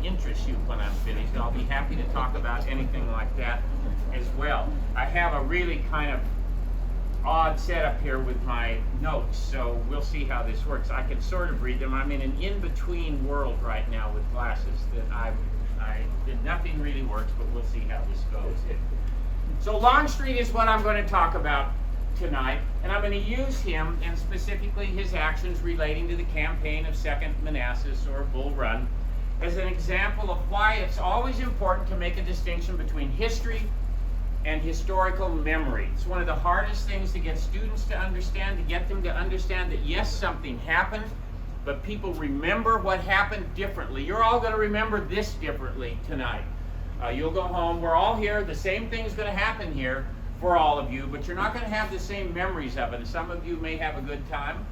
interests you when I'm finished. I'll be happy to talk about anything like that as well. I have a really kind of odd setup here with my notes, so we'll see how this works. I can sort of read them. I'm in an in-between world right now with glasses that nothing really works, but we'll see how this goes. So Longstreet is what I'm going to talk about tonight, and I'm going to use him and specifically his actions relating to the campaign of Second Manassas or Bull Run as an example of why it's always important to make a distinction between history and historical memory. It's one of the hardest things to get students to understand, to get them to understand that yes, something happened, but people remember what happened differently. You're all going to remember this differently tonight. You'll go home, we're all here, the same thing's going to happen here for all of you, but you're not going to have the same memories of it. Some of you may have a good time,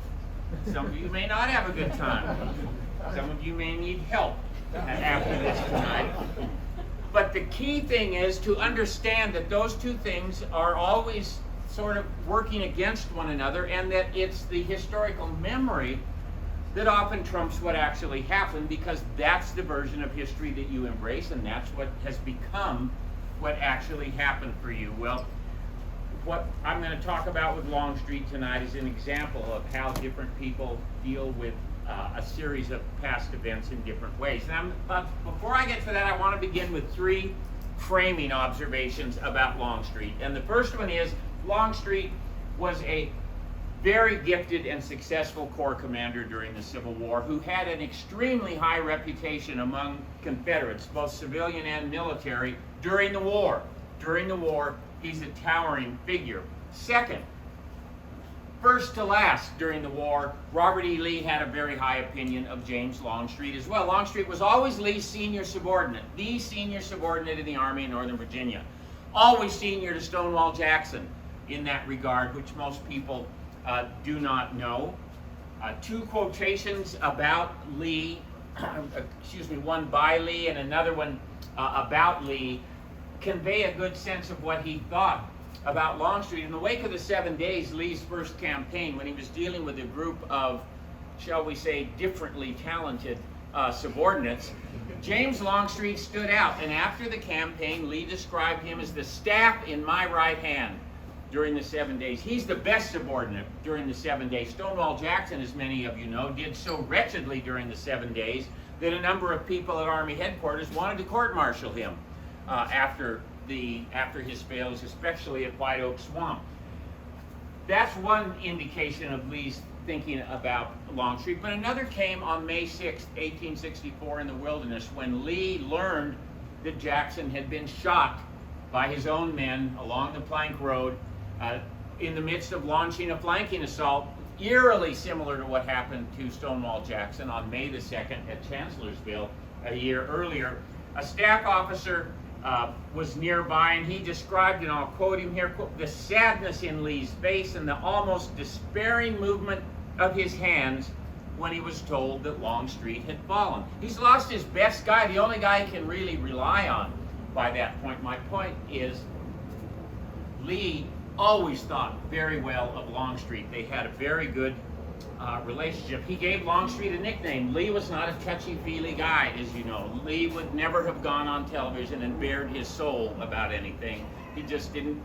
some of you may not have a good time. Some of you may need help after this tonight. But the key thing is to understand that those two things are always sort of working against one another, and that it's the historical memory that often trumps what actually happened, because that's the version of history that you embrace, and that's what has become what actually happened for you. Well, what I'm going to talk about with Longstreet tonight is an example of how different people deal with a series of past events in different ways. But before I get to that, I want to begin with three framing observations about Longstreet. And the first one is Longstreet was a very gifted and successful Corps commander during the Civil War who had an extremely high reputation among Confederates, both civilian and military, during the war. During the war, he's a towering figure. Second, first to last during the war, Robert E. Lee had a very high opinion of James Longstreet as well. Longstreet was always Lee's senior subordinate, the senior subordinate in the Army in Northern Virginia. Always senior to Stonewall Jackson in that regard, which most people do not know. Two quotations about Lee, one by Lee and another one about Lee, convey a good sense of what he thought about Longstreet. In the wake of the 7 Days, Lee's first campaign, when he was dealing with a group of, shall we say, differently talented subordinates, James Longstreet stood out, and after the campaign, Lee described him as the staff in my right hand during the 7 Days. He's the best subordinate during the 7 Days. Stonewall Jackson, as many of you know, did so wretchedly during the 7 Days that a number of people at Army headquarters wanted to court-martial him after his failures, especially at White Oak Swamp. That's one indication of Lee's thinking about Longstreet. But another came on May 6, 1864 in the Wilderness, when Lee learned that Jackson had been shot by his own men along the Plank Road in the midst of launching a flanking assault, eerily similar to what happened to Stonewall Jackson on May the 2nd at Chancellorsville a year earlier. A staff officer was nearby, and he described, and I'll quote him here, quote, the sadness in Lee's face and the almost despairing movement of his hands when he was told that Longstreet had fallen. He's lost his best guy, the only guy he can really rely on by that point. My point is, Lee always thought very well of Longstreet. They had a very good relationship. He gave Longstreet a nickname. Lee was not a touchy-feely guy, as you know. Lee would never have gone on television and bared his soul about anything. He just didn't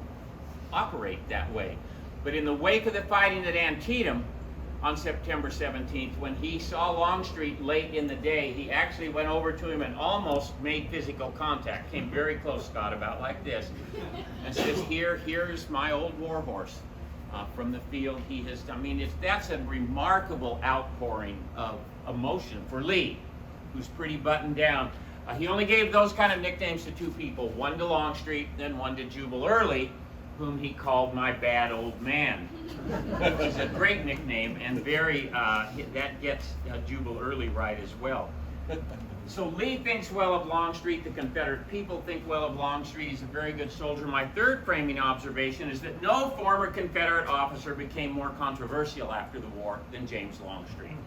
operate that way. But in the wake of the fighting at Antietam on September 17th, when he saw Longstreet late in the day, he actually went over to him and almost made physical contact. Came very close, Scott, about like this, and says, here's my old war horse. From the field he has done. I mean, that's a remarkable outpouring of emotion for Lee, who's pretty buttoned down. He only gave those kind of nicknames to two people, one to Longstreet, then one to Jubal Early, whom he called my bad old man. It's a great nickname, and that gets Jubal Early right as well. So Lee thinks well of Longstreet. The Confederate people think well of Longstreet. He's a very good soldier. My third framing observation is that no former Confederate officer became more controversial after the war than James Longstreet,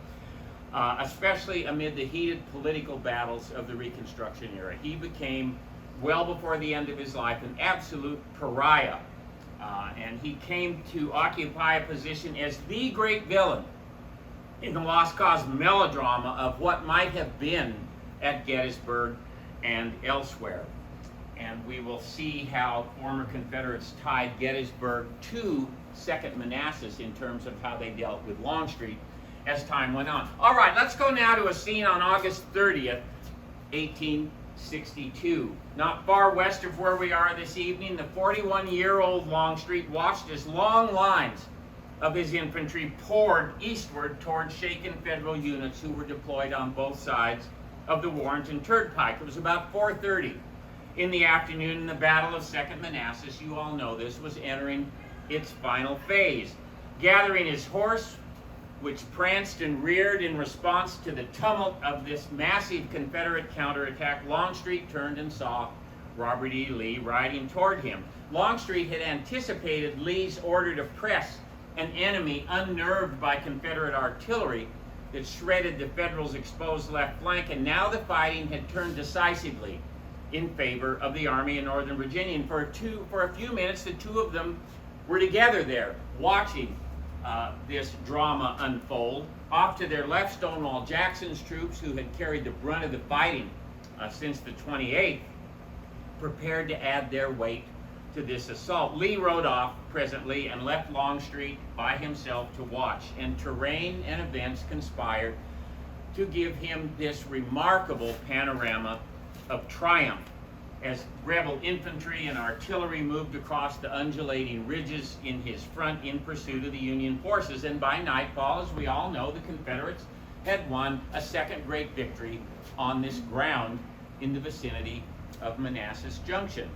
especially amid the heated political battles of the Reconstruction era. He became, well before the end of his life, an absolute pariah, and he came to occupy a position as the great villain in the Lost Cause melodrama of what might have been at Gettysburg and elsewhere. And we will see how former Confederates tied Gettysburg to 2nd Manassas in terms of how they dealt with Longstreet as time went on. All right, let's go now to a scene on August 30th, 1862. Not far west of where we are this evening, the 41-year-old Longstreet watched as long lines of his infantry poured eastward towards shaken Federal units who were deployed on both sides of the Warrenton Turnpike. It was about 4:30 in the afternoon, and the Battle of 2nd Manassas, you all know this, was entering its final phase. Gathering his horse, which pranced and reared in response to the tumult of this massive Confederate counterattack, Longstreet turned and saw Robert E. Lee riding toward him. Longstreet had anticipated Lee's order to press an enemy unnerved by Confederate artillery that shredded the Federals' exposed left flank, and now the fighting had turned decisively in favor of the Army in Northern Virginia. And for a few minutes, the two of them were together there, watching this drama unfold. Off to their left, Stonewall Jackson's troops, who had carried the brunt of the fighting since the 28th, prepared to add their weight to this assault. Lee rode off presently and left Longstreet by himself to watch, and terrain and events conspired to give him this remarkable panorama of triumph as rebel infantry and artillery moved across the undulating ridges in his front in pursuit of the Union forces. And by nightfall, as we all know, the Confederates had won a second great victory on this ground in the vicinity of Manassas Junction.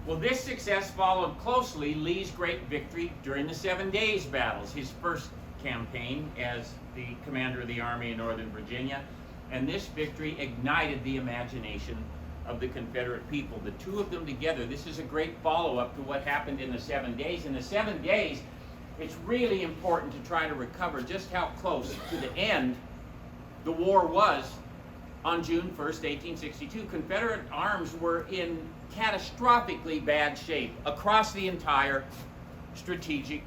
Well, this success followed closely Lee's great victory during the 7 Days battles, his first campaign as the commander of the Army in Northern Virginia. And this victory ignited the imagination of the Confederate people. The two of them together, this is a great follow-up to what happened in the 7 Days. In the 7 Days, it's really important to try to recover just how close to the end the war was on June 1st, 1862. Confederate arms were in catastrophically bad shape across the entire strategic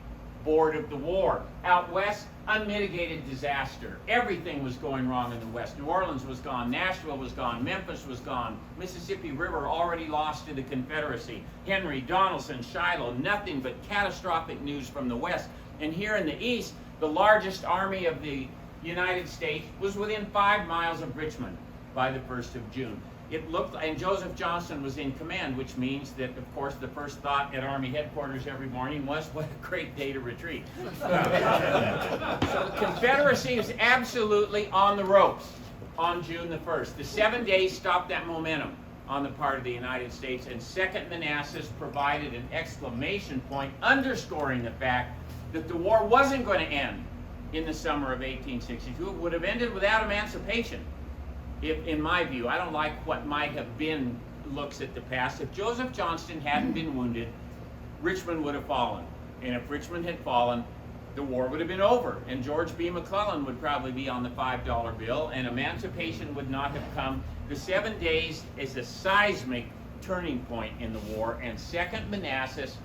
board of the war. Out west, unmitigated disaster. Everything was going wrong in the west. New Orleans was gone, Nashville was gone, Memphis was gone, Mississippi River already lost to the Confederacy. Henry, Donelson, Shiloh, nothing but catastrophic news from the west. And here in the east, the largest army of the United States was within 5 miles of Richmond by the 1st of June. It looked, and Joseph Johnston was in command, which means that, of course, the first thought at Army headquarters every morning was, what a great day to retreat. So the Confederacy was absolutely on the ropes on June the 1st. The 7 Days stopped that momentum on the part of the United States, and 2nd Manassas provided an exclamation point underscoring the fact that the war wasn't going to end in the summer of 1862. It would have ended without emancipation. If, in my view, I don't like what might have been looks at the past. If Joseph Johnston hadn't been wounded, Richmond would have fallen. And if Richmond had fallen, the war would have been over. And George B. McClellan would probably be on the $5 bill, and emancipation would not have come. The 7 Days is a seismic turning point in the war, and 2nd Manassas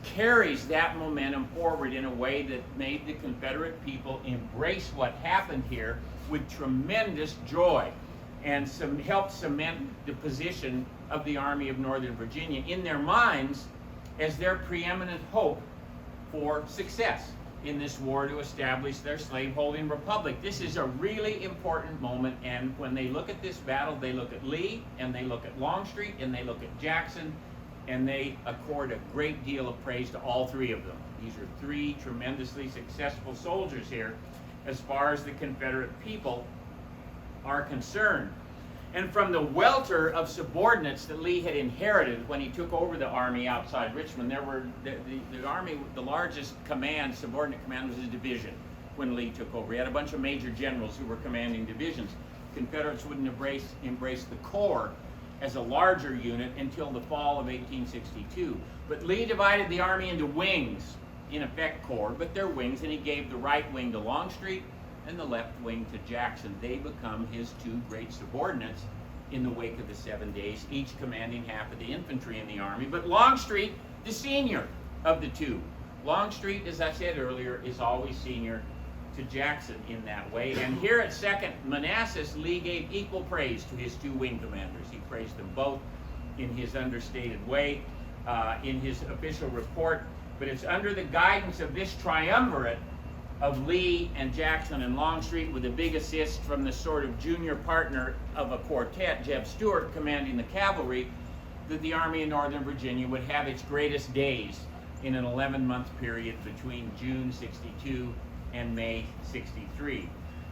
carries that momentum forward in a way that made the Confederate people embrace what happened here with tremendous joy, and helped cement the position of the Army of Northern Virginia in their minds as their preeminent hope for success in this war to establish their slaveholding republic. This is a really important moment, and when they look at this battle, they look at Lee, and they look at Longstreet, and they look at Jackson, and they accord a great deal of praise to all three of them. These are three tremendously successful soldiers here as far as the Confederate people are concerned. And from the welter of subordinates that Lee had inherited when he took over the army outside Richmond, there were the army, the largest command, subordinate command, was a division when Lee took over. He had a bunch of major generals who were commanding divisions. Confederates wouldn't embrace the Corps as a larger unit until the fall of 1862. But Lee divided the army into wings, in effect corps, but they're wings, and he gave the right wing to Longstreet and the left wing to Jackson. They become his two great subordinates in the wake of the 7 Days, each commanding half of the infantry in the army. But Longstreet, the senior of the two. Longstreet, as I said earlier, is always senior to Jackson in that way. And here at 2nd Manassas, Lee gave equal praise to his two wing commanders. He praised them both in his understated way in his official report. But it's under the guidance of this triumvirate of Lee and Jackson and Longstreet, with a big assist from the sort of junior partner of a quartet, Jeb Stuart, commanding the cavalry, that the Army of Northern Virginia would have its greatest days in an 11-month period between June 62 and May 63.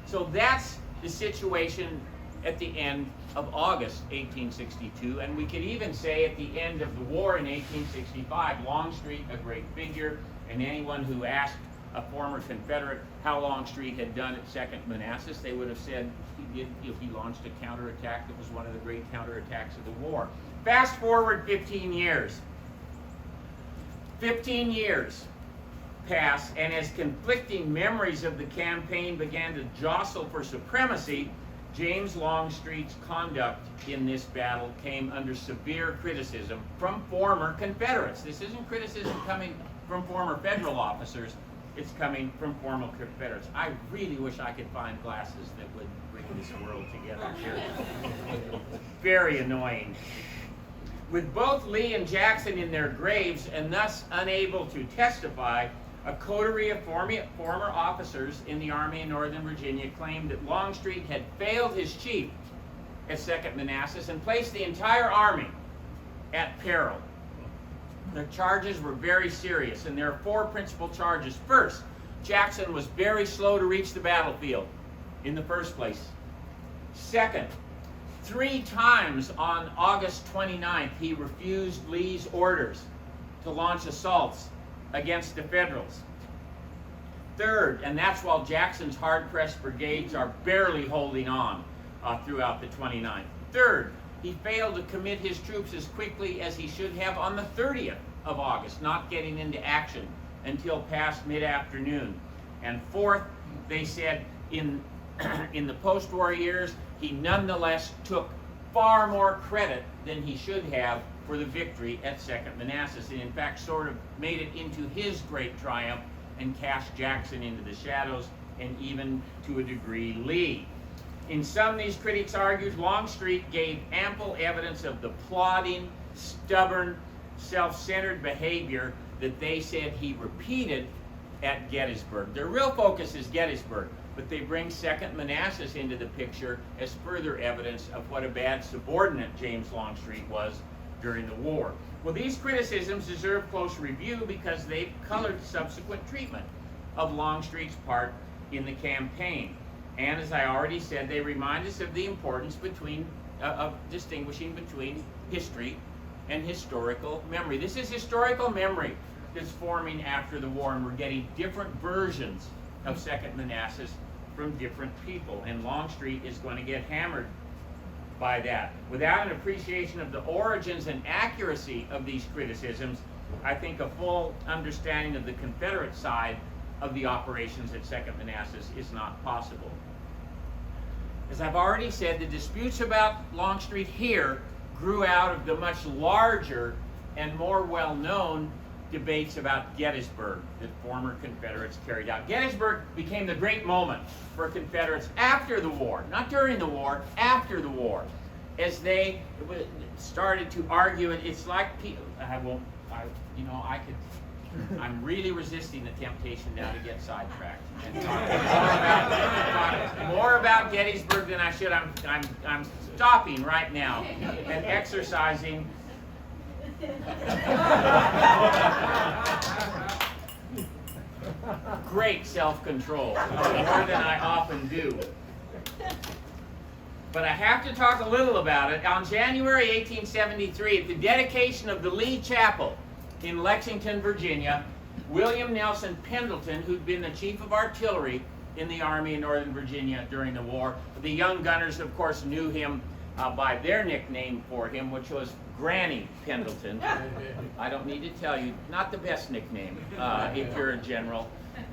So that's the situation at the end of August 1862, and we could even say at the end of the war in 1865, Longstreet, a great figure, and anyone who asked a former Confederate how Longstreet had done at 2nd Manassas, they would have said he launched a counterattack that was one of the great counterattacks of the war. Fast forward 15 years. 15 years pass, and as conflicting memories of the campaign began to jostle for supremacy, James Longstreet's conduct in this battle came under severe criticism from former Confederates. This isn't criticism coming from former federal officers, it's coming from former Confederates. I really wish I could find glasses that would bring this world together here. Very annoying. With both Lee and Jackson in their graves and thus unable to testify, a coterie of former officers in the Army of Northern Virginia claimed that Longstreet had failed his chief at 2nd Manassas and placed the entire army at peril. The charges were very serious, and there are 4 principal charges. First, Jackson was very slow to reach the battlefield in the first place. Second, 3 times on August 29th, he refused Lee's orders to launch assaults against the Federals. Third, and that's while Jackson's hard-pressed brigades are barely holding on throughout the 29th. Third, he failed to commit his troops as quickly as he should have on the 30th of August, not getting into action until past mid-afternoon. And fourth, they said in the post-war years, he nonetheless took far more credit than he should have for the victory at 2nd Manassas, and in fact sort of made it into his great triumph and cast Jackson into the shadows, and even to a degree Lee. In sum, these critics argued Longstreet gave ample evidence of the plodding, stubborn, self-centered behavior that they said he repeated at Gettysburg. Their real focus is Gettysburg, but they bring 2nd Manassas into the picture as further evidence of what a bad subordinate James Longstreet was during the war. Well, these criticisms deserve close review because they've colored subsequent treatment of Longstreet's part in the campaign. And as I already said, they remind us of the importance of distinguishing between history and historical memory. This is historical memory that's forming after the war, and we're getting different versions of 2nd Manassas from different people, and Longstreet is going to get hammered by that. Without an appreciation of the origins and accuracy of these criticisms, I think a full understanding of the Confederate side of the operations at 2nd Manassas is not possible. As I've already said, the disputes about Longstreet here grew out of the much larger and more well-known debates about Gettysburg that former Confederates carried out. Gettysburg became the great moment for Confederates after the war, not during the war, after the war, as they started to argue. It's like I'm really resisting the temptation now to get sidetracked and talk more about Gettysburg than I should. I'm stopping right now and exercising great self-control, more than I often do. But I have to talk a little about it. On January 1873, at the dedication of the Lee Chapel in Lexington, Virginia, William Nelson Pendleton, who'd been the chief of artillery in the Army of Northern Virginia during the war, the young gunners, of course, knew him by their nickname for him, which was Granny Pendleton. I don't need to tell you, not the best nickname if you're a general.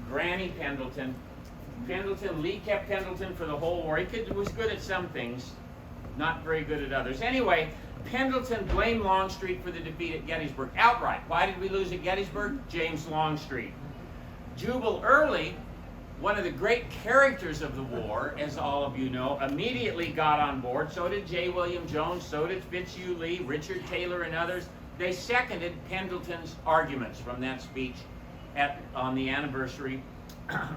Granny Pendleton. Lee kept Pendleton for the whole war. He was good at some things, not very good at others. Anyway, Pendleton blamed Longstreet for the defeat at Gettysburg outright. Why did we lose at Gettysburg? James Longstreet. Jubal Early one of the great characters of the war, as all of you know, immediately got on board. So did J. William Jones, so did Fitzhugh Lee, Richard Taylor, and others. They seconded Pendleton's arguments from that speech on the anniversary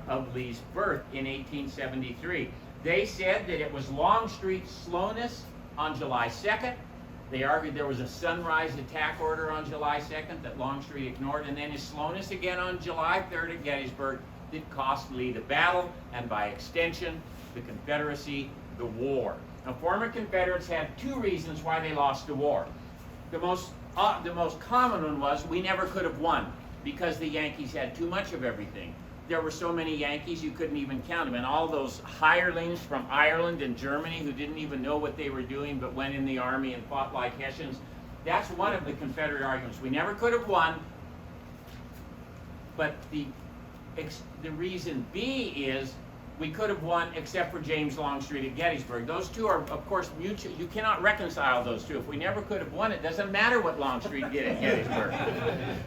of Lee's birth in 1873. They said that it was Longstreet's slowness on July 2nd. They argued there was a sunrise attack order on July 2nd that Longstreet ignored, and then his slowness again on July 3rd at Gettysburg that cost Lee the battle, and by extension, the Confederacy the war. Now, former Confederates had two reasons why they lost the war. The most common one was we never could have won because the Yankees had too much of everything. There were so many Yankees you couldn't even count them, and all those hirelings from Ireland and Germany who didn't even know what they were doing but went in the army and fought like Hessians. That's one of the Confederate arguments. We never could have won, but the reason B is we could have won except for James Longstreet at Gettysburg. Those two are, of course, mutual. You cannot reconcile those two. If we never could have won, it doesn't matter what Longstreet did at Gettysburg.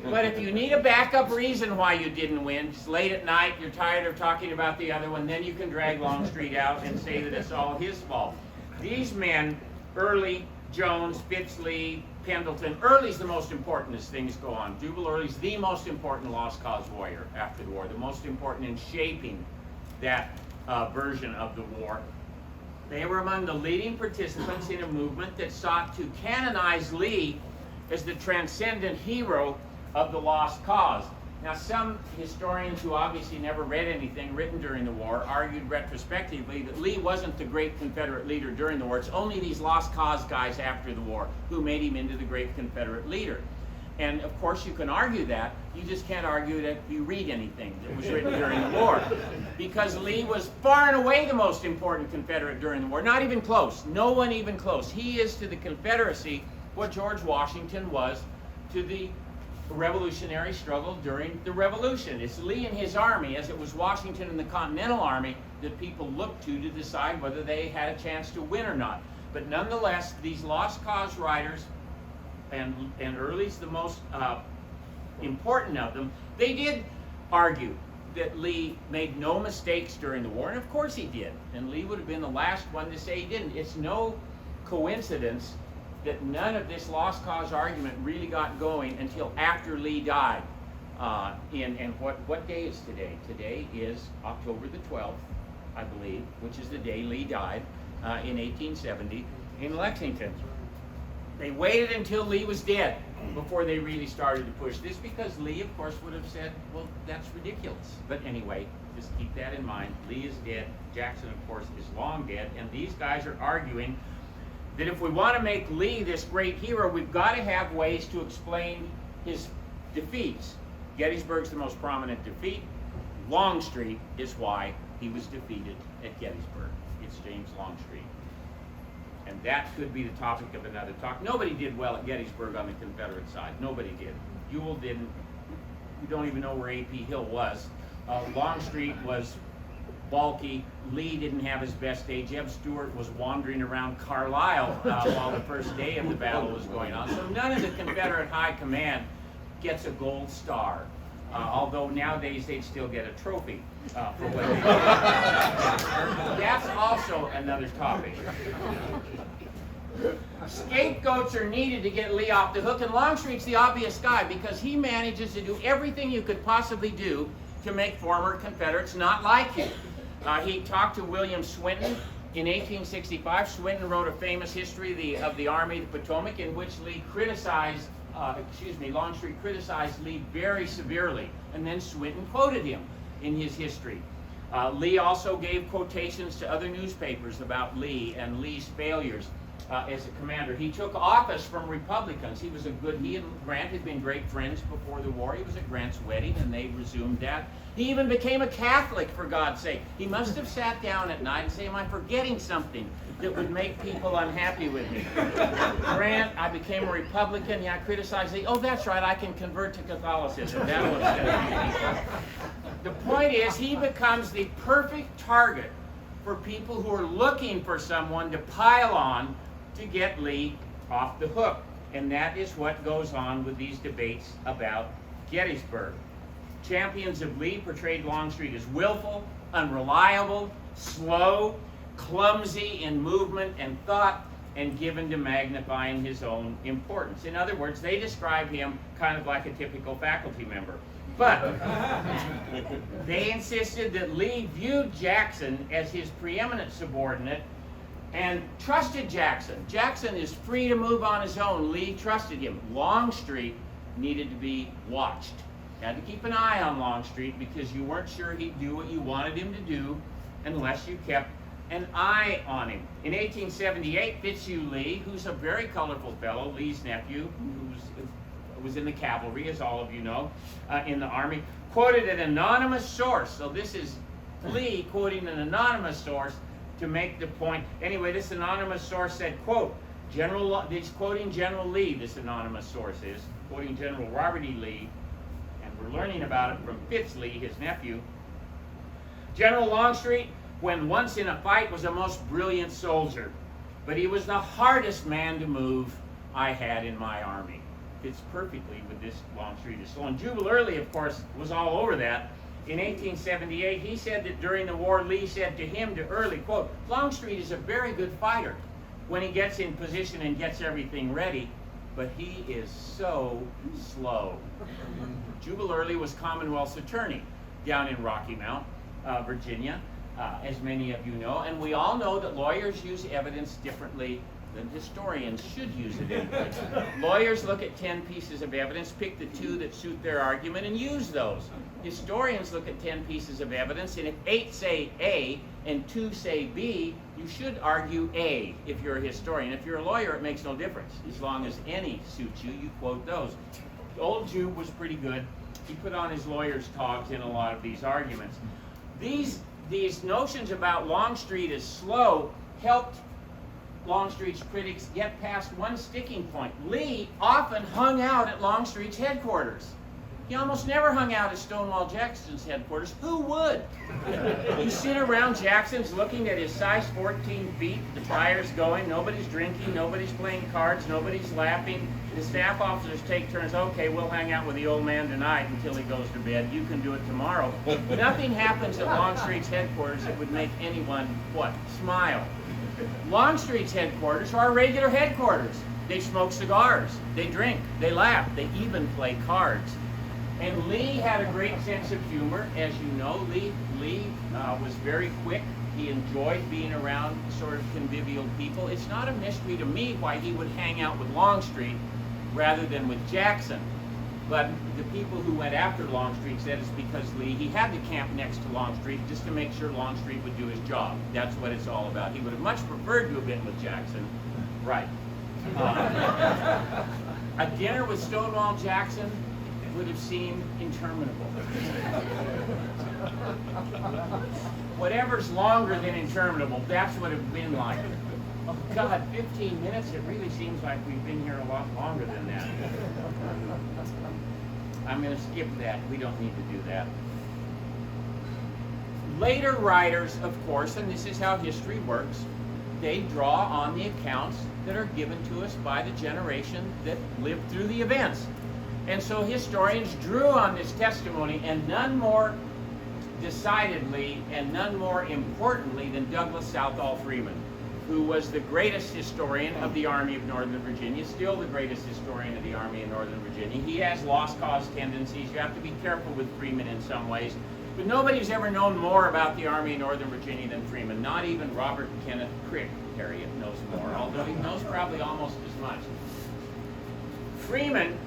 But if you need a backup reason why you didn't win, it's late at night, you're tired of talking about the other one, then you can drag Longstreet out and say that it's all his fault. These men, Early, Jones, Fitz Lee, Pendleton. Early's the most important as things go on. Jubal Early's the most important lost cause warrior after the war, the most important in shaping that version of the war. They were among the leading participants in a movement that sought to canonize Lee as the transcendent hero of the lost cause. Now, some historians who obviously never read anything written during the war argued retrospectively that Lee wasn't the great Confederate leader during the war. It's only these lost cause guys after the war who made him into the great Confederate leader. And of course you can argue that. You just can't argue it if you read anything that was written during the war. Because Lee was far and away the most important Confederate during the war. Not even close. No one even close. He is to the Confederacy what George Washington was to the revolutionary struggle during the Revolution. It's Lee and his army, as it was Washington and the Continental Army, that people looked to decide whether they had a chance to win or not. But nonetheless, these lost cause writers, and Early's the most important of them, they did argue that Lee made no mistakes during the war, and of course he did. And Lee would have been the last one to say he didn't. It's no coincidence that none of this lost cause argument really got going until after Lee died. And what day is today? Today is October the 12th, I believe, which is the day Lee died in 1870 in Lexington. They waited until Lee was dead before they really started to push this, because Lee, of course, would have said, well, that's ridiculous. But anyway, just keep that in mind. Lee is dead. Jackson, of course, is long dead. And these guys are arguing that if we want to make Lee this great hero, we've got to have ways to explain his defeats. Gettysburg's the most prominent defeat. Longstreet is why he was defeated at Gettysburg. It's James Longstreet. And that could be the topic of another talk. Nobody did well at Gettysburg on the Confederate side. Nobody did. Ewell didn't. We don't even know where A.P. Hill was. Longstreet was bulky. Lee didn't have his best day. Jeb Stuart was wandering around Carlisle while the first day of the battle was going on. So none of the Confederate high command gets a gold star. Although nowadays they'd still get a trophy for what they did. That's also another topic. Scapegoats are needed to get Lee off the hook, and Longstreet's the obvious guy because he manages to do everything you could possibly do to make former Confederates not like him. He talked to William Swinton in 1865. Swinton wrote a famous history of the Army of the Potomac in which Longstreet criticized Lee very severely, and then Swinton quoted him in his history. Lee also gave quotations to other newspapers about Lee and Lee's failures as a commander. He took office from Republicans. He and Grant had been great friends before the war. He was at Grant's wedding, and they resumed that. He even became a Catholic, for God's sake. He must have sat down at night and said, am I forgetting something that would make people unhappy with me? Grant, I became a Republican. Yeah, I criticized Lee. Oh, that's right, I can convert to Catholicism. That was going to be. The point is, he becomes the perfect target for people who are looking for someone to pile on to get Lee off the hook. And that is what goes on with these debates about Gettysburg. Champions of Lee portrayed Longstreet as willful, unreliable, slow, clumsy in movement and thought, and given to magnifying his own importance. In other words, they describe him kind of like a typical faculty member. But they insisted that Lee viewed Jackson as his preeminent subordinate and trusted Jackson. Jackson is free to move on his own. Lee trusted him. Longstreet needed to be watched. Had to keep an eye on Longstreet because you weren't sure he'd do what you wanted him to do unless you kept an eye on him. In 1878, Fitzhugh Lee, who's a very colorful fellow, Lee's nephew, who was in the cavalry, as all of you know, in the Army, quoted an anonymous source. So this is Lee quoting an anonymous source to make the point. Anyway, this anonymous source said, quote, he's quoting General Lee, this anonymous source is, quoting General Robert E. Lee, and we're learning about it from Fitz Lee, his nephew. General Longstreet, when once in a fight, was a most brilliant soldier, but he was the hardest man to move I had in my army. Fits perfectly with this Longstreet is slow. And Jubal Early, of course, was all over that. In 1878, he said that during the war, Lee said to him, to Early, quote, Longstreet is a very good fighter when he gets in position and gets everything ready, but he is so slow. Jubal Early was Commonwealth's attorney down in Rocky Mount, Virginia, as many of you know, and we all know that lawyers use evidence differently than historians should use it anyway. Lawyers look at 10 pieces of evidence, pick the 2 that suit their argument, and use those. Historians look at 10 pieces of evidence, and if 8 say A and 2 say B, you should argue A if you're a historian. If you're a lawyer, it makes no difference. As long as any suits you, you quote those. Old Jube was pretty good. He put on his lawyer's togs in a lot of these arguments. These notions about Longstreet as slow helped Longstreet's critics get past one sticking point. Lee often hung out at Longstreet's headquarters. He almost never hung out at Stonewall Jackson's headquarters. Who would? You sit around Jackson's looking at his size 14 feet, the fire's going, nobody's drinking, nobody's playing cards, nobody's laughing. The staff officers take turns, okay, we'll hang out with the old man tonight until he goes to bed. You can do it tomorrow. Nothing happens at Longstreet's headquarters that would make anyone, what, smile. Longstreet's headquarters are regular headquarters. They smoke cigars, they drink, they laugh, they even play cards. And Lee had a great sense of humor. As you know, Lee was very quick. He enjoyed being around sort of convivial people. It's not a mystery to me why he would hang out with Longstreet rather than with Jackson. But the people who went after Longstreet said it's because he had to camp next to Longstreet just to make sure Longstreet would do his job. That's what it's all about. He would have much preferred to have been with Jackson. Right. A dinner with Stonewall Jackson would have seemed interminable. Whatever's longer than interminable, that's what it would have been like. Oh God, 15 minutes? It really seems like we've been here a lot longer than that. I'm going to skip that. We don't need to do that. Later writers, of course, and this is how history works, they draw on the accounts that are given to us by the generation that lived through the events. And so historians drew on this testimony, and none more decidedly and none more importantly than Douglas Southall Freeman, who was the greatest historian of the Army of Northern Virginia, still the greatest historian of the Army of Northern Virginia. He has lost cause tendencies. You have to be careful with Freeman in some ways. But nobody's ever known more about the Army of Northern Virginia than Freeman. Not even Robert Kenneth Crick, Harriet, knows more, although he knows probably almost as much. Freeman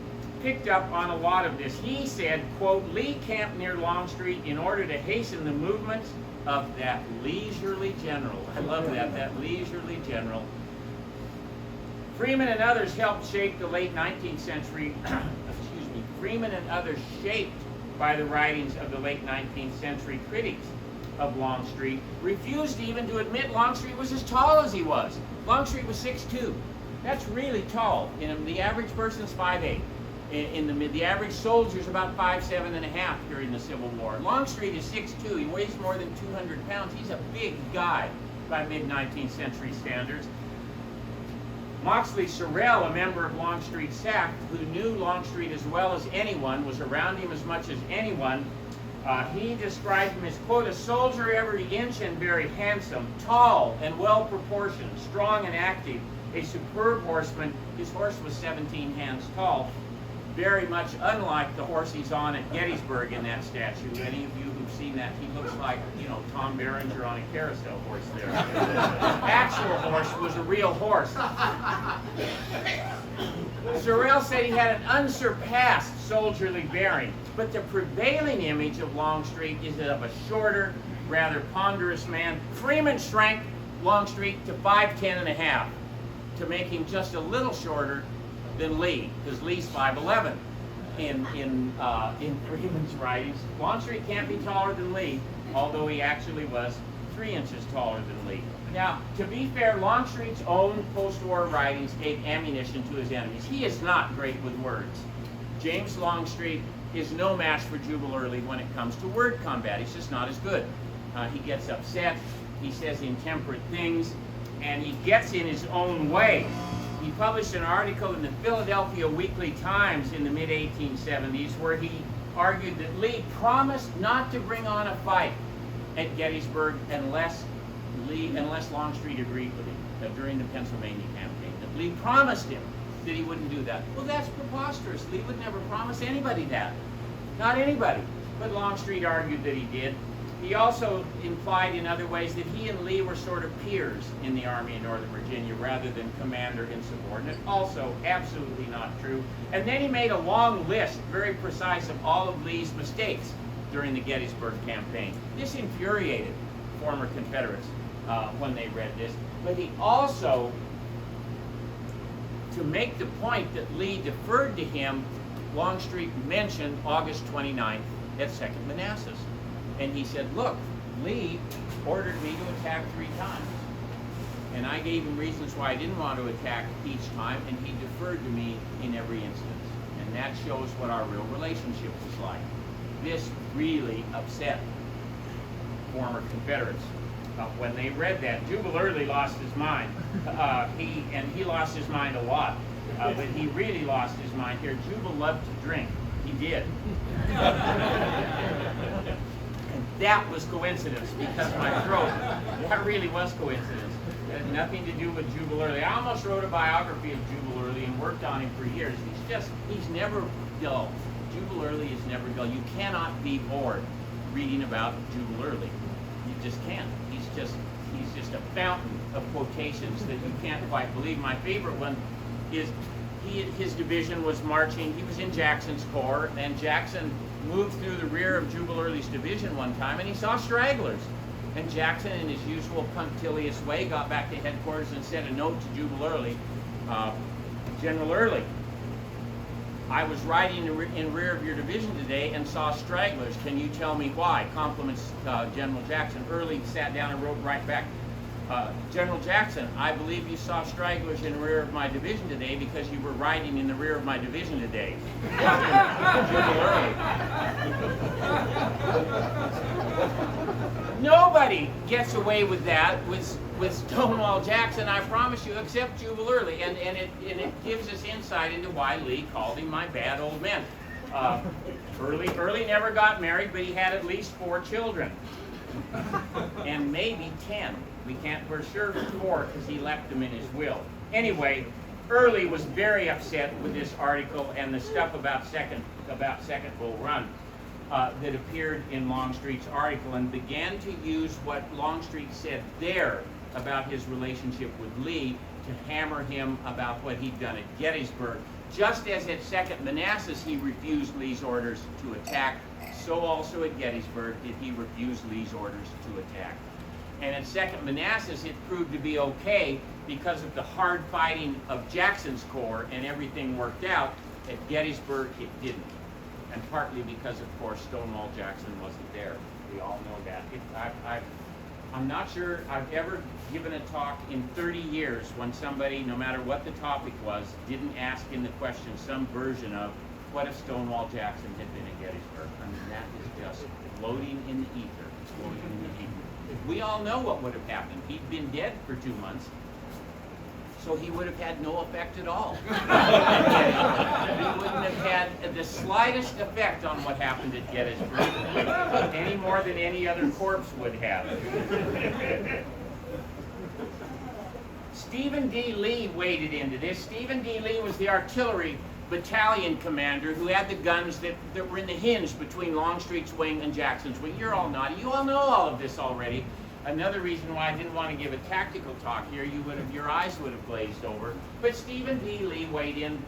picked up on a lot of this. He said, quote, Lee camped near Longstreet in order to hasten the movements of that leisurely general. I love that leisurely general. Freeman and others helped shape the late 19th century, Freeman and others shaped by the writings of the late 19th century critics of Longstreet, refused even to admit Longstreet was as tall as he was. Longstreet was 6'2". That's really tall. The average person's 5'8". The average soldier's about 5'7.5" during the Civil War. Longstreet is 6'2". He weighs more than 200 pounds. He's a big guy by mid-19th century standards. Moxley Sorrell, a member of Longstreet's SAC, who knew Longstreet as well as anyone, was around him as much as anyone, He described him as, quote, a soldier every inch and very handsome, tall and well proportioned, strong and active, a superb horseman. His horse was 17 hands tall, very much unlike the horse he's on at Gettysburg in that statue. Any of you who've seen that, he looks like, you know, Tom Berenger on a carousel horse there. Actual horse was a real horse. Sorel said he had an unsurpassed soldierly bearing, but the prevailing image of Longstreet is that of a shorter, rather ponderous man. Freeman shrank Longstreet to 5'10½", to make him just a little shorter than Lee, because Lee's 5'11". In Freeman's writings, Longstreet can't be taller than Lee, although he actually was 3 inches taller than Lee. Now, to be fair, Longstreet's own post-war writings gave ammunition to his enemies. He is not great with words. James Longstreet is no match for Jubal Early when it comes to word combat. He's just not as good. He gets upset, he says intemperate things, and he gets in his own way. He published an article in the Philadelphia Weekly Times in the mid-1870s where he argued that Lee promised not to bring on a fight at Gettysburg unless Longstreet agreed with him during the Pennsylvania campaign. That Lee promised him that he wouldn't do that. Well, that's preposterous. Lee would never promise anybody that. Not anybody. But Longstreet argued that he did. He also implied in other ways that he and Lee were sort of peers in the Army of Northern Virginia rather than commander and subordinate. Also absolutely not true. And then he made a long list, very precise, of all of Lee's mistakes during the Gettysburg campaign. This infuriated former Confederates when they read this. But he also, to make the point that Lee deferred to him, Longstreet mentioned August 29th at 2nd Manassas. And he said, look, Lee ordered me to attack 3 times. And I gave him reasons why I didn't want to attack each time, and he deferred to me in every instance. And that shows what our real relationship was like. This really upset former Confederates. When they read that, Jubal Early lost his mind. He lost his mind a lot. But he really lost his mind here. Jubal loved to drink. He did. That was coincidence, because my throat, that really was coincidence. It had nothing to do with Jubal Early. I almost wrote a biography of Jubal Early and worked on him for years. He's never dull. Jubal Early is never dull. You cannot be bored reading about Jubal Early. You just can't. He's just a fountain of quotations that you can't quite believe. My favorite one is his division was marching. He was in Jackson's corps, and Jackson moved through the rear of Jubal Early's division one time, and he saw stragglers. And Jackson, in his usual punctilious way, got back to headquarters and sent a note to Jubal Early. General Early, I was riding in rear of your division today and saw stragglers. Can you tell me why? Compliments General Jackson. Early sat down and wrote right back, General Jackson, I believe you saw stragglers in the rear of my division today because you were riding in the rear of my division today. Jubal Early. Nobody gets away with that with Stonewall Jackson, I promise you, except Jubal Early. And it gives us insight into why Lee called him my bad old man. Early never got married, but he had at least 4 children. And maybe 10. We can't for sure 4 because he left them in his will. Anyway, Early was very upset with this article and the stuff about Second Bull Run that appeared in Longstreet's article, and began to use what Longstreet said there about his relationship with Lee to hammer him about what he'd done at Gettysburg. Just as at 2nd Manassas he refused Lee's orders to attack, so also at Gettysburg did he refuse Lee's orders to attack. And at 2nd Manassas it proved to be okay because of the hard fighting of Jackson's corps and everything worked out. At Gettysburg it didn't. And partly because, of course, Stonewall Jackson wasn't there. We all know that. I'm not sure I've ever given a talk in 30 years when somebody, no matter what the topic was, didn't ask in the question some version of, what if Stonewall Jackson had been at Gettysburg? I mean, that is just floating in the ether. Floating in the ether. We all know what would have happened. He'd been dead for 2 months. so he would have had no effect at all. He wouldn't have had the slightest effect on what happened at Gettysburg, any more than any other corpse would have. Stephen D. Lee waded into this. Stephen D. Lee was the artillery battalion commander who had the guns that were in the hinge between Longstreet's wing and Jackson's wing. You're all naughty. You all know all of this already. Another reason why I didn't want to give a tactical talk here, your eyes would have glazed over. But Stephen D. Lee weighed in.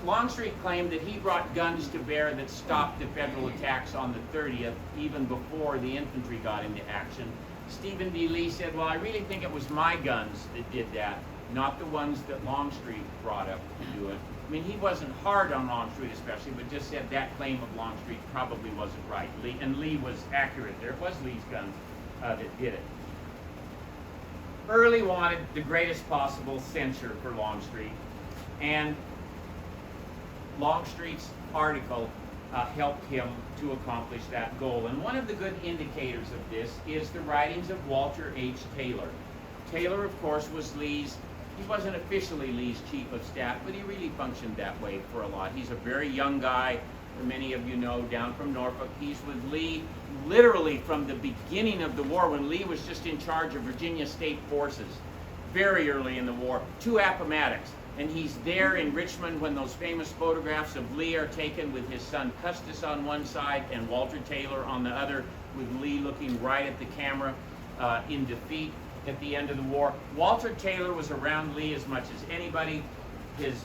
Longstreet claimed that he brought guns to bear that stopped the Federal attacks on the 30th, even before the infantry got into action. Stephen D. Lee said, well, I really think it was my guns that did that, not the ones that Longstreet brought up to do it. I mean, he wasn't hard on Longstreet especially, but just said that claim of Longstreet probably wasn't right. Lee was accurate there. It was Lee's guns that did it. Early wanted the greatest possible censure for Longstreet, and Longstreet's article helped him to accomplish that goal. And one of the good indicators of this is the writings of Walter H. Taylor. Taylor, of course, was Lee's, he wasn't officially Lee's chief of staff, but he really functioned that way for a lot. He's a very young guy, many of you know, down from Norfolk. He's with Lee literally from the beginning of the war, when Lee was just in charge of Virginia State Forces, very early in the war, 2 Appomattox. And he's there in Richmond when those famous photographs of Lee are taken with his son Custis on one side and Walter Taylor on the other, with Lee looking right at the camera in defeat at the end of the war. Walter Taylor was around Lee as much as anybody. His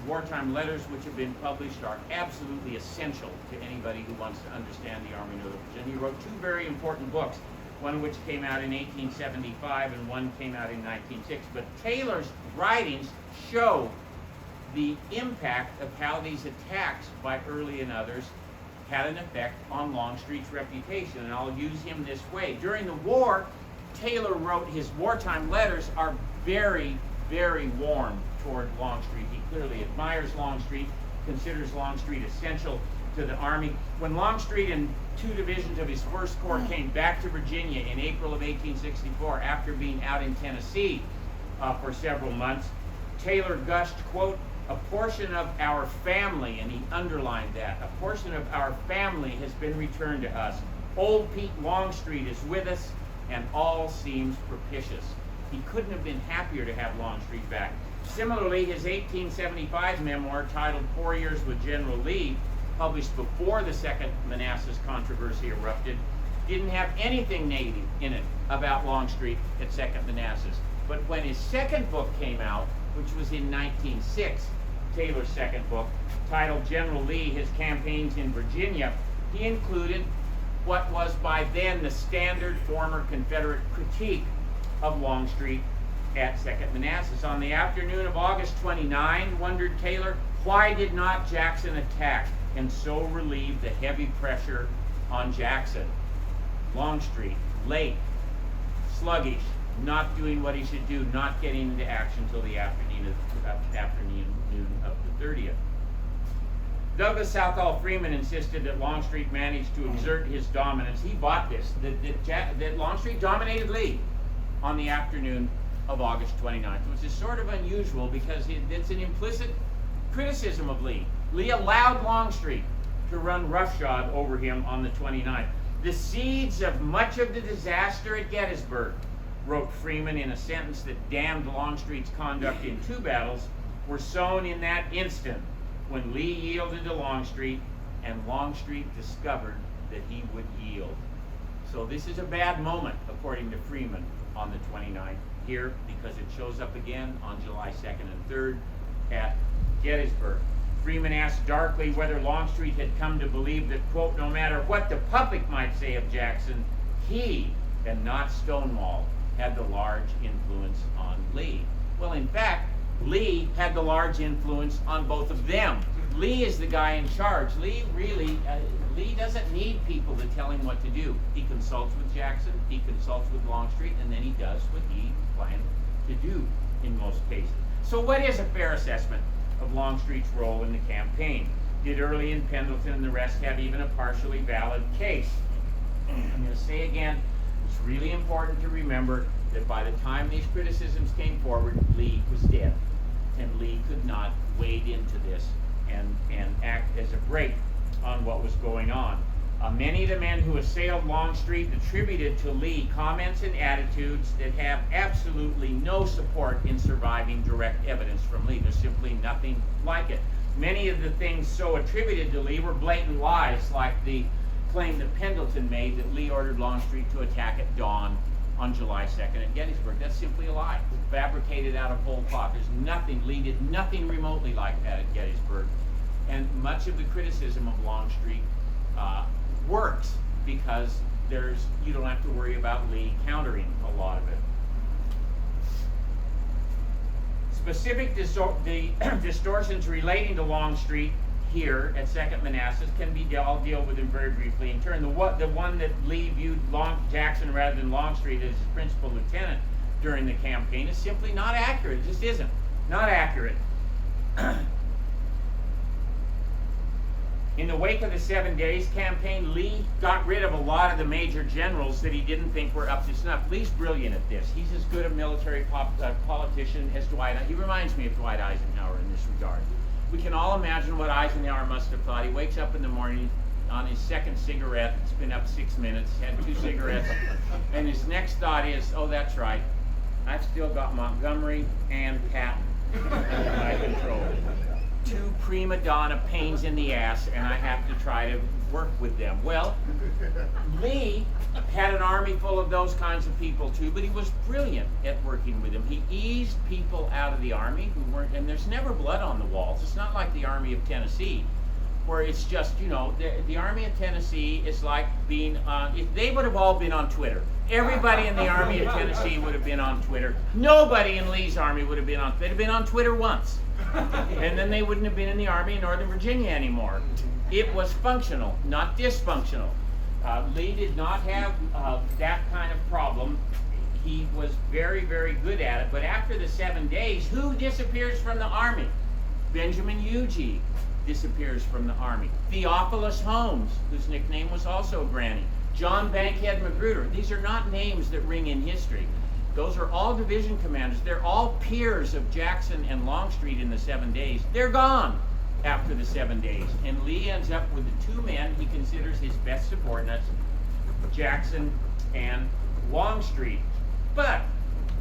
wartime letters, which have been published, are absolutely essential to anybody who wants to understand the Army Northern Virginia. He wrote 2 very important books, one of which came out in 1875 and one came out in 1906. But Taylor's writings show the impact of how these attacks by Early and others had an effect on Longstreet's reputation, and I'll use him this way. During the war, Taylor wrote, his wartime letters are very, very warm toward Longstreet. He clearly admires Longstreet, considers Longstreet essential to the Army. When Longstreet and 2 divisions of his 1st Corps came back to Virginia in April of 1864 after being out in Tennessee for several months, Taylor gushed, quote, a portion of our family, and he underlined that, a portion of our family has been returned to us. Old Pete Longstreet is with us, and all seems propitious. He couldn't have been happier to have Longstreet back. Similarly, his 1875 memoir titled 4 Years with General Lee, published before the Second Manassas controversy erupted, didn't have anything negative in it about Longstreet at Second Manassas. But when his second book came out, which was in 1906, Taylor's second book, titled General Lee, His Campaigns in Virginia, he included what was by then the standard former Confederate critique of Longstreet at Second Manassas. On the afternoon of August 29, wondered Taylor, why did not Jackson attack and so relieve the heavy pressure on Jackson? Longstreet, late, sluggish, not doing what he should do, not getting into action until the afternoon of the 30th. Douglas Southall Freeman insisted that Longstreet managed to exert his dominance. He bought this, that Longstreet dominated Lee on the afternoon of August 29th, which is sort of unusual because it's an implicit criticism of Lee. Lee allowed Longstreet to run roughshod over him on the 29th. The seeds of much of the disaster at Gettysburg, wrote Freeman in a sentence that damned Longstreet's conduct in 2 battles, were sown in that instant when Lee yielded to Longstreet and Longstreet discovered that he would yield. So this is a bad moment, according to Freeman, on the 29th here, because it shows up again on July 2nd and 3rd at Gettysburg. Freeman asked darkly whether Longstreet had come to believe that, quote, no matter what the public might say of Jackson, he, and not Stonewall, had the large influence on Lee. Well, in fact, Lee had the large influence on both of them. Lee is the guy in charge. Lee doesn't need people to tell him what to do. He consults with Jackson, he consults with Longstreet, and then he does what he planned to do in most cases. So what is a fair assessment of Longstreet's role in the campaign? Did Early and Pendleton and the rest have even a partially valid case? I'm going to say again, it's really important to remember that by the time these criticisms came forward, Lee was dead. And Lee could not wade into this and act as a brake on what was going on. Many of the men who assailed Longstreet attributed to Lee comments and attitudes that have absolutely no support in surviving direct evidence from Lee. There's simply nothing like it. Many of the things so attributed to Lee were blatant lies, like the claim that Pendleton made that Lee ordered Longstreet to attack at dawn on July 2nd at Gettysburg. That's simply a lie, fabricated out of whole cloth. There's nothing, Lee did nothing remotely like that at Gettysburg. And much of the criticism of Longstreet works because you don't have to worry about Lee countering a lot of it. Specific distortions relating to Longstreet here at 2nd Manassas can be, I'll deal with them very briefly in turn. The one that Lee viewed Jackson rather than Longstreet as his principal lieutenant during the campaign is simply not accurate. It just isn't. Not accurate. In the wake of the 7 Days campaign, Lee got rid of a lot of the major generals that he didn't think were up to snuff. Lee's brilliant at this. He's as good a military politician as Dwight. He reminds me of Dwight Eisenhower in this regard. We can all imagine what Eisenhower must have thought. He wakes up in the morning on his second cigarette. It's been up 6 minutes. Had 2 cigarettes. And his next thought is, oh, that's right. I've still got Montgomery and Patton under my control. 2 prima donna pains in the ass, and I have to try to work with them. Well, Lee had an army full of those kinds of people too, but he was brilliant at working with them. He eased people out of the army who weren't, and there's never blood on the walls. It's not like the Army of Tennessee, where it's just, you know, the Army of Tennessee is like being on, if they would have all been on Twitter. Everybody in the Army of Tennessee would have been on Twitter. Nobody in Lee's army would have been on, they'd have been on Twitter once. And then they wouldn't have been in the Army in Northern Virginia anymore. It was functional, not dysfunctional. Lee did not have that kind of problem. He was very, very good at it. But after the 7 days, who disappears from the Army? Benjamin Huger disappears from the Army. Theophilus Holmes, whose nickname was also Granny. John Bankhead Magruder. These are not names that ring in history. Those are all division commanders. They're all peers of Jackson and Longstreet in the 7 days. They're gone after the 7 days. And Lee ends up with the 2 men he considers his best subordinates, Jackson and Longstreet. But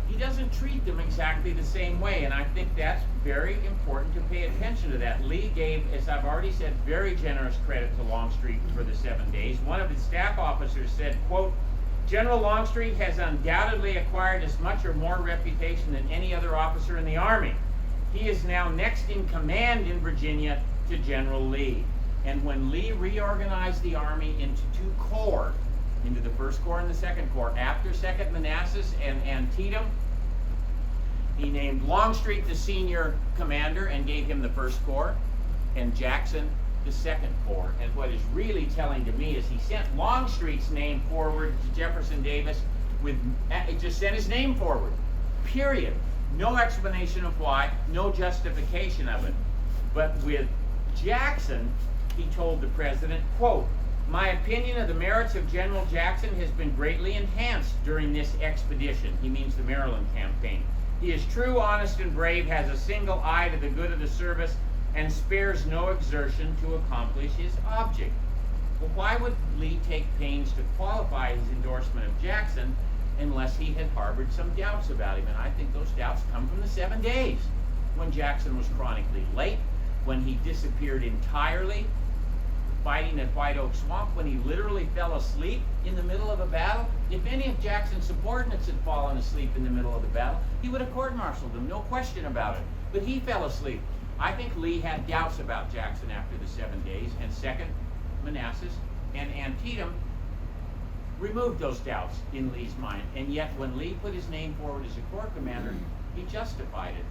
he doesn't treat them exactly the same way, and I think that's very important to pay attention to that. Lee gave, as I've already said, very generous credit to Longstreet for the 7 days. One of his staff officers said, quote, General Longstreet has undoubtedly acquired as much or more reputation than any other officer in the Army. He is now next in command in Virginia to General Lee. And when Lee reorganized the Army into 2 corps, into the 1st Corps and the 2nd Corps, after 2nd Manassas and Antietam, he named Longstreet the senior commander and gave him the 1st Corps, and Jackson the 2nd Corps. And what is really telling to me is he sent Longstreet's name forward to Jefferson Davis just sent his name forward, period. No explanation of why, no justification of it. But with Jackson, he told the president, quote, my opinion of the merits of General Jackson has been greatly enhanced during this expedition. He means the Maryland campaign. He is true, honest, and brave, has a single eye to the good of the service, and spares no exertion to accomplish his object. Well, why would Lee take pains to qualify his endorsement of Jackson unless he had harbored some doubts about him? And I think those doubts come from the 7 days, when Jackson was chronically late, when he disappeared entirely, fighting at White Oak Swamp, when he literally fell asleep in the middle of a battle. If any of Jackson's subordinates had fallen asleep in the middle of the battle, he would have court-martialed them, no question about it. But he fell asleep. I think Lee had doubts about Jackson after the 7 days, and 2nd Manassas and Antietam removed those doubts in Lee's mind. And yet when Lee put his name forward as a corps commander, he justified it.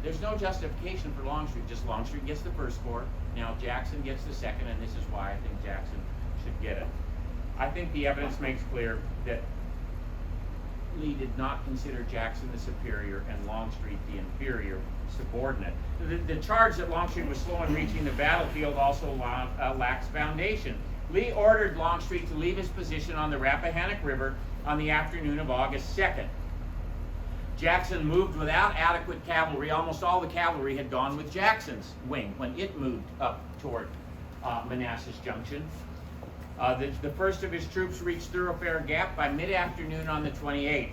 There's no justification for Longstreet, just Longstreet gets the 1st Corps, now Jackson gets the 2nd, and this is why I think Jackson should get it. I think the evidence makes clear that Lee did not consider Jackson the superior and Longstreet the inferior subordinate. The charge that Longstreet was slow in reaching the battlefield also lacks foundation. Lee ordered Longstreet to leave his position on the Rappahannock River on the afternoon of August 2nd. Jackson moved without adequate cavalry. Almost all the cavalry had gone with Jackson's wing when it moved up toward Manassas Junction. The first of his troops reached Thoroughfare Gap by mid-afternoon on the 28th.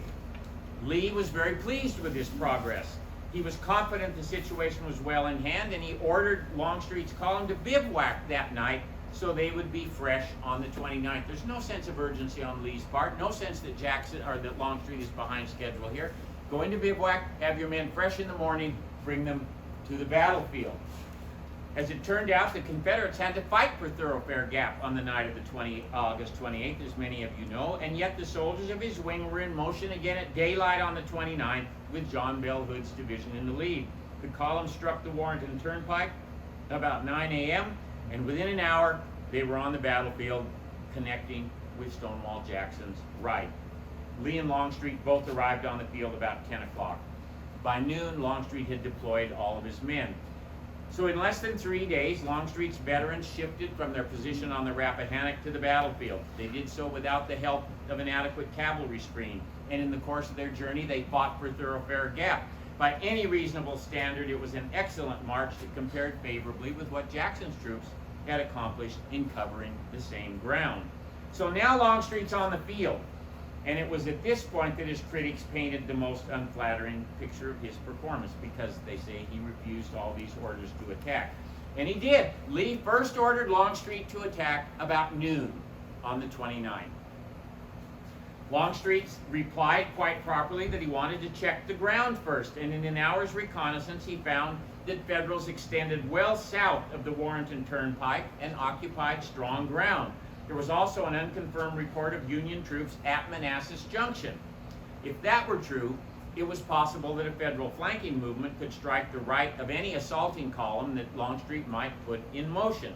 Lee was very pleased with his progress. He was confident the situation was well in hand, and he ordered Longstreet's column to bivouac that night so they would be fresh on the 29th. There's no sense of urgency on Lee's part, no sense that that Longstreet is behind schedule here. Go into bivouac, have your men fresh in the morning, bring them to the battlefield. As it turned out, the Confederates had to fight for Thoroughfare Gap on the night of the August 28th, as many of you know, and yet the soldiers of his wing were in motion again at daylight on the 29th with John Bell Hood's division in the lead. The column struck the Warrenton Turnpike about 9 a.m., and within an hour, they were on the battlefield connecting with Stonewall Jackson's right. Lee and Longstreet both arrived on the field about 10 o'clock. By noon, Longstreet had deployed all of his men. So in less than 3 days, Longstreet's veterans shifted from their position on the Rappahannock to the battlefield. They did so without the help of an adequate cavalry screen, and in the course of their journey, they fought for Thoroughfare Gap. By any reasonable standard, it was an excellent march that compared favorably with what Jackson's troops had accomplished in covering the same ground. So now Longstreet's on the field, and it was at this point that his critics painted the most unflattering picture of his performance, because they say he refused all these orders to attack. And he did. Lee first ordered Longstreet to attack about noon on the 29th. Longstreet replied quite properly that he wanted to check the ground first, and in an hour's reconnaissance he found that Federals extended well south of the Warrenton Turnpike and occupied strong ground. There was also an unconfirmed report of Union troops at Manassas Junction. If that were true, it was possible that a Federal flanking movement could strike the right of any assaulting column that Longstreet might put in motion.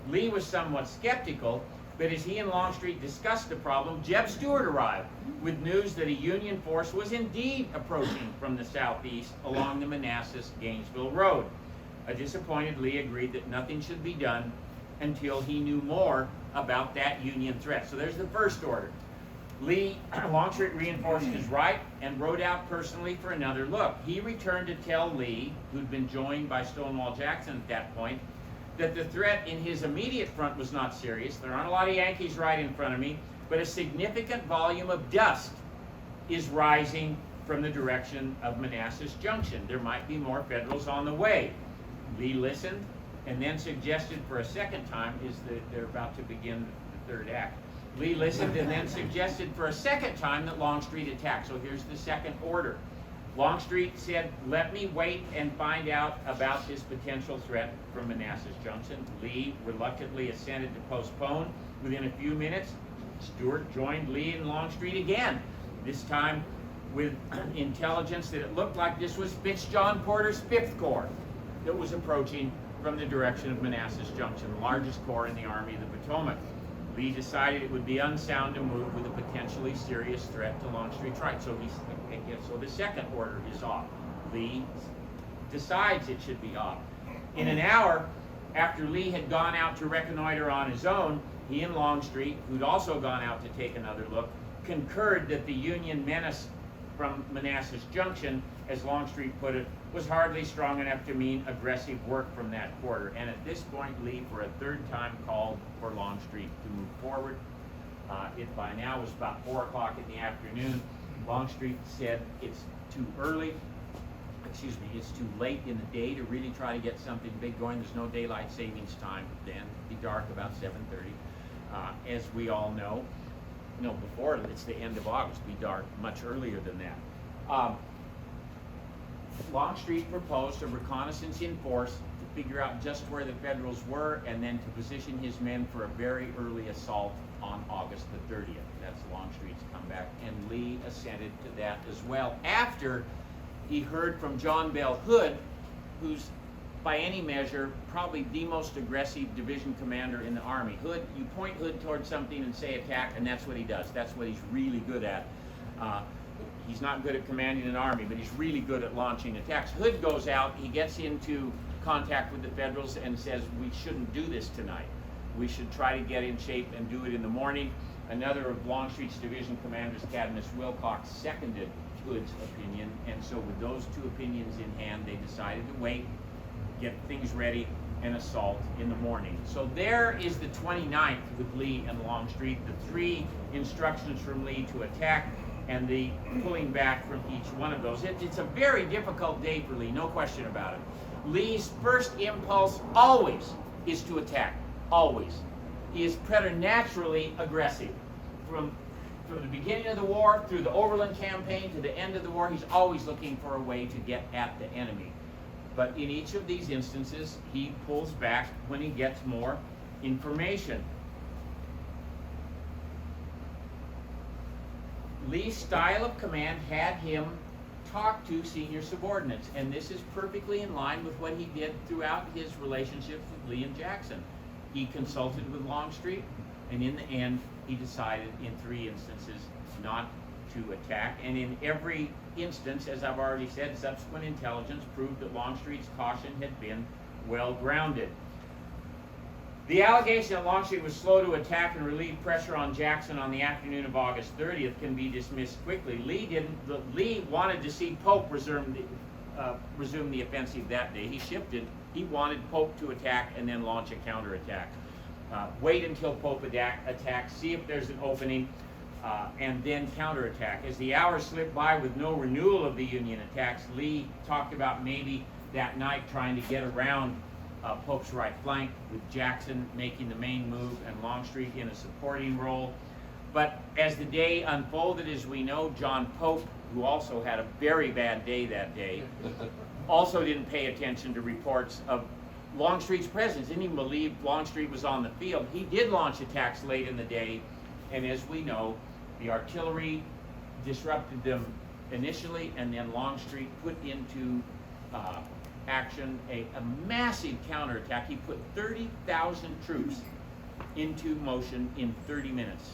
Lee was somewhat skeptical, but as he and Longstreet discussed the problem, Jeb Stuart arrived with news that a Union force was indeed approaching from the southeast along the Manassas-Gainesville Road. A disappointed Lee agreed that nothing should be done until he knew more about that Union threat. So there's the first order. Longstreet reinforced his right and rode out personally for another look. He returned to tell Lee, who'd been joined by Stonewall Jackson at that point, that the threat in his immediate front was not serious. There aren't a lot of Yankees right in front of me, but a significant volume of dust is rising from the direction of Manassas Junction. There might be more Federals on the way. Lee listened and then suggested for a second time, they're about to begin the third act. Lee listened and then suggested for a second time that Longstreet attack. So here's the second order. Longstreet said, let me wait and find out about this potential threat from Manassas Junction. Lee reluctantly assented to postpone. Within a few minutes, Stuart joined Lee and Longstreet again, this time with intelligence that it looked like this was Fitz-John Porter's 5th Corps that was approaching from the direction of Manassas Junction, the largest corps in the Army of the Potomac. Lee decided it would be unsound to move with a potentially serious threat to Longstreet's right. So the second order is off. Lee decides it should be off. In an hour after Lee had gone out to reconnoiter on his own, he and Longstreet, who'd also gone out to take another look, concurred that the Union menace from Manassas Junction, as Longstreet put it, was hardly strong enough to mean aggressive work from that quarter. And at this point, Lee, for a third time, called for Longstreet to move forward. It by now was about 4 o'clock in the afternoon. Longstreet said it's too late in the day to really try to get something big going. There's no daylight savings time then. It'd be dark about 7:30. As we all know, before it's the end of August, it'd be dark much earlier than that. Longstreet proposed a reconnaissance in force to figure out just where the Federals were and then to position his men for a very early assault on August the 30th. That's Longstreet's comeback, and Lee assented to that as well after he heard from John Bell Hood, who's by any measure probably the most aggressive division commander in the Army. Hood, you point Hood towards something and say attack, and that's what he does. That's what he's really good at. He's not good at commanding an army, but he's really good at launching attacks. Hood goes out, he gets into contact with the Federals and says, we shouldn't do this tonight. We should try to get in shape and do it in the morning. Another of Longstreet's division commanders, Cadmus Wilcox, seconded Hood's opinion, and so with those two opinions in hand, they decided to wait, get things ready, and assault in the morning. So there is the 29th with Lee and Longstreet, the 3 instructions from Lee to attack, and the pulling back from each one of those. It's a very difficult day for Lee, no question about it. Lee's first impulse always is to attack, always. He is preternaturally aggressive. From the beginning of the war, through the Overland Campaign, to the end of the war, he's always looking for a way to get at the enemy. But in each of these instances, he pulls back when he gets more information. Lee's style of command had him talk to senior subordinates, and this is perfectly in line with what he did throughout his relationships with Lee and Jackson. He consulted with Longstreet, and in the end, he decided in 3 instances not to attack. And in every instance, as I've already said, subsequent intelligence proved that Longstreet's caution had been well grounded. The allegation that Longstreet was slow to attack and relieve pressure on Jackson on the afternoon of August 30th can be dismissed quickly. Lee wanted to see Pope resume the offensive that day. He shifted. He wanted Pope to attack and then launch a counterattack. Wait until Pope attacks, see if there's an opening, and then counterattack. As the hours slipped by with no renewal of the Union attacks, Lee talked about maybe that night trying to get around Pope's right flank, with Jackson making the main move and Longstreet in a supporting role. But as the day unfolded, as we know, John Pope, who also had a very bad day that day, also didn't pay attention to reports of Longstreet's presence. Didn't even believe Longstreet was on the field. He did launch attacks late in the day, and as we know, the artillery disrupted them initially, and then Longstreet put into action a massive counterattack. He put 30,000 troops into motion in 30 minutes.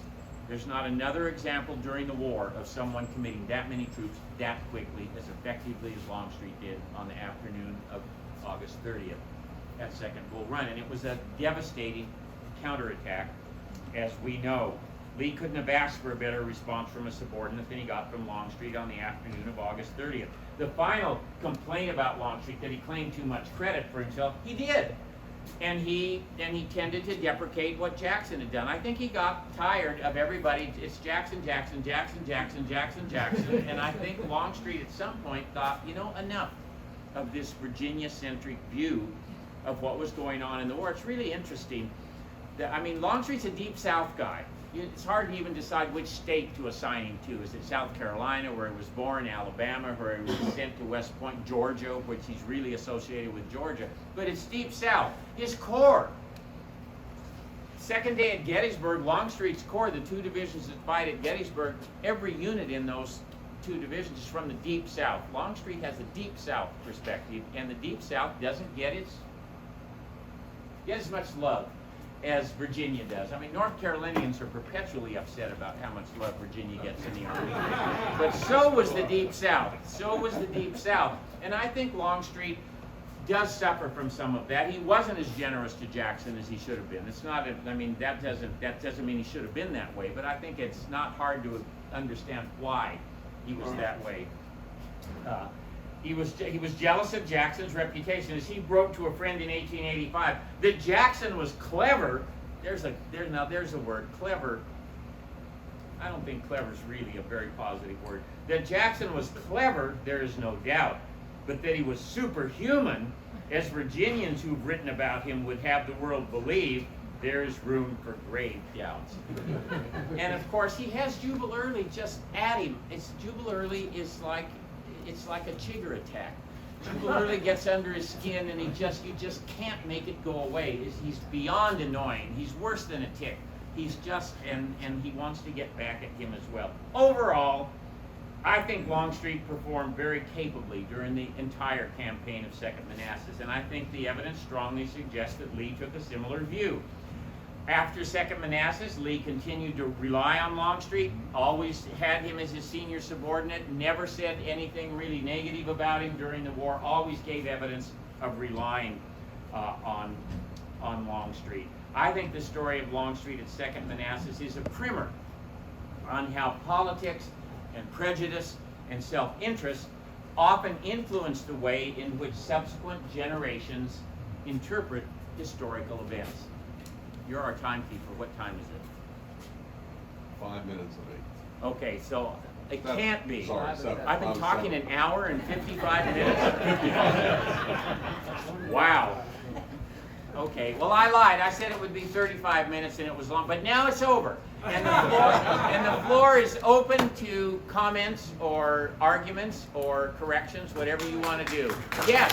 There's not another example during the war of someone committing that many troops that quickly, as effectively as Longstreet did on the afternoon of August 30th, that Second Bull Run. And it was a devastating counterattack, as we know. Lee couldn't have asked for a better response from a subordinate than he got from Longstreet on the afternoon of August 30th. The final complaint about Longstreet, that he claimed too much credit for himself, he did. And he tended to deprecate what Jackson had done. I think he got tired of everybody. It's Jackson, Jackson, Jackson, Jackson, Jackson, Jackson. And I think Longstreet at some point thought, you know, enough of this Virginia-centric view of what was going on in the war. It's really interesting. I mean, Longstreet's a Deep South guy. It's hard to even decide which state to assign him to. Is it South Carolina, where he was born, Alabama, where he was sent to West Point, Georgia, which he's really associated with Georgia. But it's Deep South. His corps. Second day at Gettysburg, Longstreet's corps, the 2 divisions that fight at Gettysburg, every unit in those 2 divisions is from the Deep South. Longstreet has a Deep South perspective, and the Deep South doesn't get as much love as Virginia does. I mean, North Carolinians are perpetually upset about how much love Virginia gets in the Army. But so was the Deep South. So was the Deep South. And I think Longstreet does suffer from some of that. He wasn't as generous to Jackson as he should have been. It's not, I mean, that doesn't mean he should have been that way, but I think it's not hard to understand why he was that way. He was jealous of Jackson's reputation, as he wrote to a friend in 1885 that Jackson was clever. There's a word, clever. I don't think clever is really a very positive word. That Jackson was clever, there is no doubt, but that he was superhuman, as Virginians who've written about him would have the world believe, there's room for grave doubts. And of course, he has Jubal Early just at him. Jubal Early is like. It's like a chigger attack. Jubal Early gets under his skin, and you just can't make it go away. He's beyond annoying. He's worse than a tick. He's just, and he wants to get back at him as well. Overall, I think Longstreet performed very capably during the entire campaign of Second Manassas, and I think the evidence strongly suggests that Lee took a similar view. After Second Manassas, Lee continued to rely on Longstreet, always had him as his senior subordinate, never said anything really negative about him during the war, always gave evidence of relying on Longstreet. I think the story of Longstreet at Second Manassas is a primer on how politics and prejudice and self-interest often influence the way in which subsequent generations interpret historical events. You're our timekeeper. What time is it? 5 minutes of 8. Okay, so it Seven. can't be. Sorry, seven. I've been I'm talking seven. an hour and 55 minutes. Wow. Okay, well, I lied. I said it would be 35 minutes and it was long, but now it's over. And the floor is open to comments or arguments or corrections, whatever you want to do. Yes.